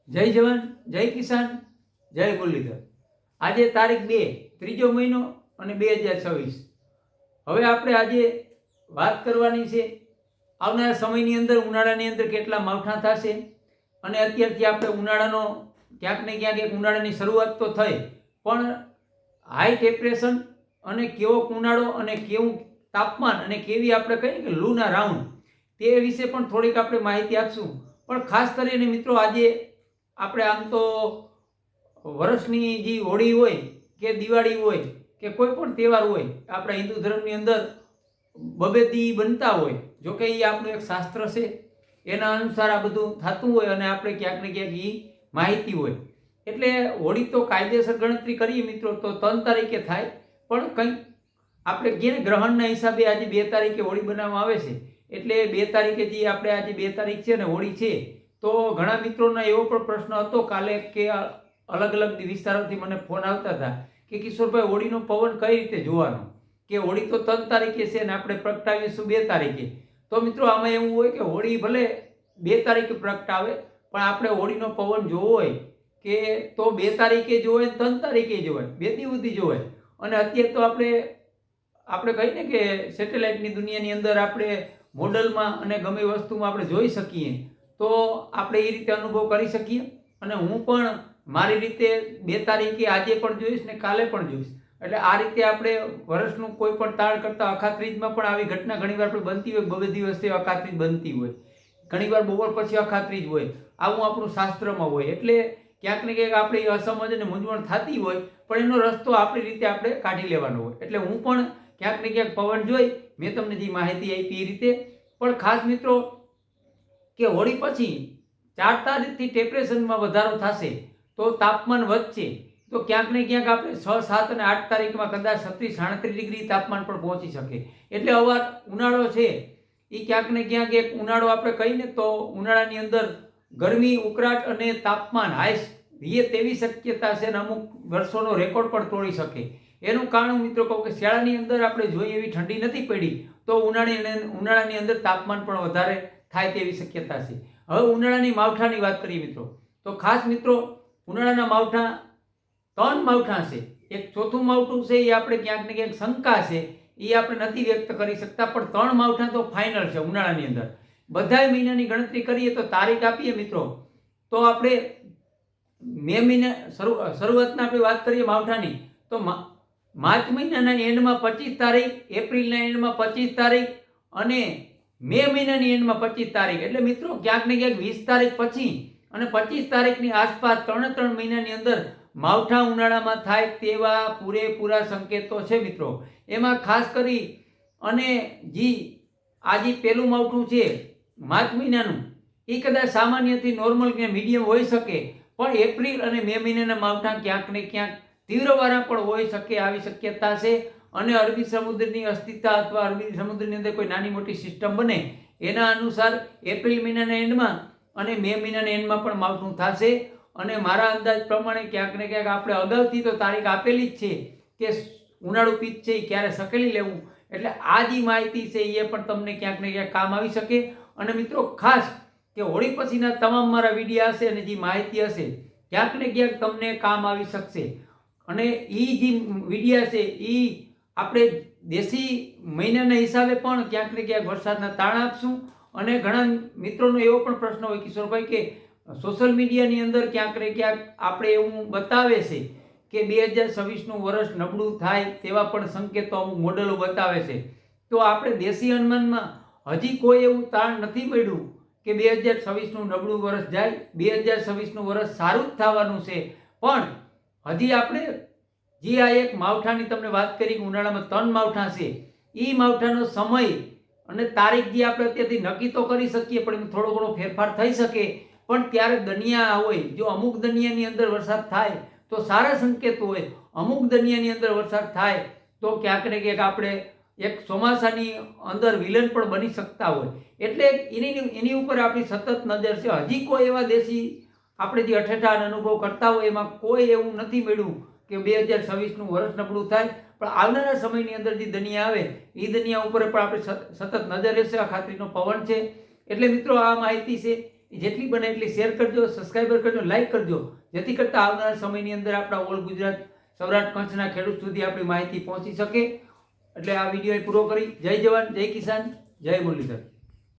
જય જવાન, જય કિસાન, જય મુરલીધર। આજે તારીખ 2 ત્રીજો મહિનો અને 2026। હવે આપણે આજે વાત કરવાની છે આવનારા સમયની અંદર ઉનાળાની અંદર કેટલા માવઠા થશે અને અત્યારથી આપણે ઉનાળાનો ક્યાંક ને ક્યાંક એક ઉનાળાની શરૂઆત તો થઈ, પણ હાઈ ટેમ્પરેચર અને કેવો ઉનાળો અને કેવું તાપમાન અને કેવી આપણે કહીએ કે લૂના રાઉન્ડ તે વિશે પણ થોડીક આપણે માહિતી આપશું। પણ ખાસ કરીને મિત્રો આજે આપણે આમ તો વર્ષની જે હોળી હોય કે દિવાળી હોય કે કોઈ પણ તહેવાર હોય આપણા હિન્દુ ધર્મની અંદર બબે દી બનતા હોય, જોકે એ આપણું એક શાસ્ત્ર છે, એના અનુસાર આ બધું થતું હોય અને આપણે ક્યાંક ને ક્યાંક એ માહિતી હોય। એટલે હોળી તો કાયદેસર ગણતરી કરીએ મિત્રો તો 3 તારીખે થાય, પણ કંઈક આપણે કહીએ ગ્રહણના હિસાબે આજે 2 તારીખે હોળી બનાવવામાં આવે છે। એટલે 2 તારીખે જે આપણે આજે 2 તારીખ છે ને હોળી છે, તો ઘણા મિત્રોનો એવો પણ પ્રશ્ન હતો કાલે કે અલગ અલગ વિસ્તારોથી મને ફોન આવતા હતા કે કિશોરભાઈ હોળીનો પવન કઈ રીતે જોવાનો, કે હોળી તો 3 તારીખે છે ને આપણે પ્રગટાવીશું 2 તારીખે। તો મિત્રો આમાં એવું હોય કે હોળી ભલે 2 તારીખે પ્રગટાવે, પણ આપણે હોળીનો પવન જોવો હોય કે તો 2 તારીખે જોવાય, 3 તારીખે જોવાય, 2 દી સુધી જોવાય। અને અત્યારે તો આપણે કહીએ ને કે સેટેલાઇટની દુનિયાની અંદર આપણે મોડલમાં અને ગમે વસ્તુમાં આપણે જોઈ શકીએ, તો આપણે એ રીતે અનુભવ કરી શકીએ। અને હું પણ મારી રીતે 2 તારીખે આજે પણ જોઈશ ને કાલે પણ જોઈશ। એટલે આ રીતે આપણે વર્ષનું કોઈ પણ તાળ કરતા અખાત્રીજમાં પણ આવી ઘટના ઘણીવાર આપણે બનતી હોય, બબે દિવસથી અખાત્રીજ બનતી હોય, ઘણીવાર બપોર પછી અખાત્રીજ હોય, આવું આપણું શાસ્ત્રમાં હોય। એટલે ક્યાંક ને ક્યાંક આપણી અસમજ અને મૂંઝવણ થતી હોય, પણ એનો રસ્તો આપણી રીતે આપણે કાઢી લેવાનો હોય। એટલે હું પણ ક્યાંક ને ક્યાંક પવન જોઈ મેં તમને જે માહિતી આપી એ રીતે। પણ ખાસ મિત્રો કે હોળી પછી 4 તારીખથી ટેમ્પરેચરમાં વધારો થશે, તો તાપમાન વધશે, તો ક્યાંક ને ક્યાંક આપણે 6, 7 અને 8 તારીખમાં કદાચ 36, 37 ડિગ્રી તાપમાન પણ પહોંચી શકે। એટલે અવાર ઉનાળો છે એ ક્યાંક ને ક્યાંક એક ઉનાળો આપણે કહીને તો ઉનાળાની અંદર ગરમી, ઉકળાટ અને તાપમાન હાઈસ રીએ તેવી શક્યતા છે અને અમુક વર્ષોનો રેકોર્ડ પણ તોડી શકે। એનું કારણ મિત્રો કહું કે શિયાળાની અંદર આપણે જોઈએ એવી ઠંડી નથી પડી, તો ઉનાળાની અંદર તાપમાન પણ વધારે થાય તેવી શક્યતા છે। હવે ઉનાળાની માવઠાની વાત કરીએ મિત્રો, તો ખાસ મિત્રો ઉનાળાના માવઠા 3 માવઠા છે। એક ચોથું માવઠું છે એ આપણે ક્યાંક ને ક્યાંક શંકા છે, એ આપણે નથી વ્યક્ત કરી શકતા, પણ 3 માવઠા તો ફાઇનલ છે ઉનાળાની અંદર। બધાય મહિનાની ગણતરી કરીએ તો તારીખ આપીએ મિત્રો, તો આપણે મે મહિના શરૂઆતના આપણે વાત કરીએ માવઠાની, તો માર્ચ મહિનાના એન્ડમાં 25 તારીખ, એપ્રિલના એન્ડમાં 25 તારીખ અને મે મહિનાની એન્ડમાં 25 તારીખ। એટલે મિત્રો ક્યાંક ને ક્યાંક 20 તારીખ પછી અને 25 તારીખની આસપાસ 3 મહિનાની અંદર માવઠા ઉનાળામાં થાય તેવા પૂરેપૂરા સંકેતો છે મિત્રો। એમાં ખાસ કરી અને આજે પહેલું માવઠું છે માર્ચ મહિનાનું, એ કદાચ સામાન્યથી નોર્મલ કે મીડિયમ હોઈ શકે, પણ એપ્રિલ અને મે મહિનાના માવઠા ક્યાંક ને ક્યાંક તીવ્રવાળા પણ હોઈ શકે, આવી શક્યતા છે। અને અરબી સમુદ્રની અસ્થિરતા અથવા અરબી સમુદ્રની અંદર કોઈ નાની મોટી સિસ્ટમ બને એના અનુસાર એપ્રિલ મહિનાના એન્ડમાં અને મે મહિનાના એન્ડમાં પણ માવઠું થશે। અને મારા અંદાજ પ્રમાણે ક્યાંક ને ક્યાંક આપણે અગાઉથી તો તારીખ આપેલી જ છે કે ઉનાળુ પિત્ત છે એ ક્યારે સકેલી લેવું। એટલે આ જે માહિતી છે એ પણ તમને ક્યાંક ને ક્યાંક કામ આવી શકે। અને મિત્રો ખાસ કે હોળી પછીના તમામ મારા વિડીયો હશે અને જે માહિતી હશે ક્યાંક ને ક્યાંક તમને કામ આવી શકશે। અને એ જે વિડીયો છે એ આપણે દેશી મહિનાના હિસાબે પણ ક્યાંક ને ક્યાંક વરસાદના તાણ આપશું। અને ઘણા મિત્રોનો એવો પણ પ્રશ્ન હોય કિશોરભાઈ કે સોશિયલ મીડિયાની અંદર ક્યાંક ને ક્યાંક આપણે એવું બતાવે છે કે 2026નું વર્ષ નબળું થાય તેવા પણ સંકેતો અમુક મોડેલો બતાવે છે, તો આપણે દેશી અનુમાનમાં હજી કોઈ એવું તાણ નથી મળ્યું કે 2026નું નબળું વર્ષ જાય। 2026નું વર્ષ સારું જ થવાનું છે, પણ હજી આપણે જે આ એક માવઠાની તમને વાત કરી કે ઉનાળામાં 3 માવઠા છે, એ માવઠાનો સમય અને તારીખ જે આપણે અત્યારથી નક્કી તો કરી શકીએ, પણ એમાં થોડો ઘણો ફેરફાર થઈ શકે। પણ ત્યારે દનિયા હોય, જો અમુક દનિયાની અંદર વરસાદ થાય તો સારા સંકેતો હોય, અમુક દનિયાની અંદર વરસાદ થાય તો ક્યાંક ને ક્યાંક આપણે એક ચોમાસાની અંદર વિલન પણ બની શકતા હોય। એટલે એની ઉપર આપણી સતત નજર છે। હજી કોઈ એવા દેશી આપણે જે અઠેઠાણ અનુભવ કરતા હોય એમાં કોઈ એવું નથી મળ્યું કે 2026નું વર્ષ નબળું થાય, પણ આવનારા સમયની અંદર જે દનિયા આવે એ દનિયા ઉપર પણ આપણે સતત નજર રહેશે। આ ખાતરીનો પવન છે। એટલે મિત્રો આ માહિતી છે જેટલી બને એટલી શેર કરજો, સબસ્ક્રાઈબર કરજો, લાઈક કરજો, જેથી કરતાં આવનારા સમયની અંદર આપણા ઓલ ગુજરાત સૌરાષ્ટ્ર કચ્છના ખેડૂત સુધી આપણી માહિતી પહોંચી શકે. એટલે આ વિડીયો પૂરો કરી. જય જવાન, જય કિસાન, જય મુરલીધર.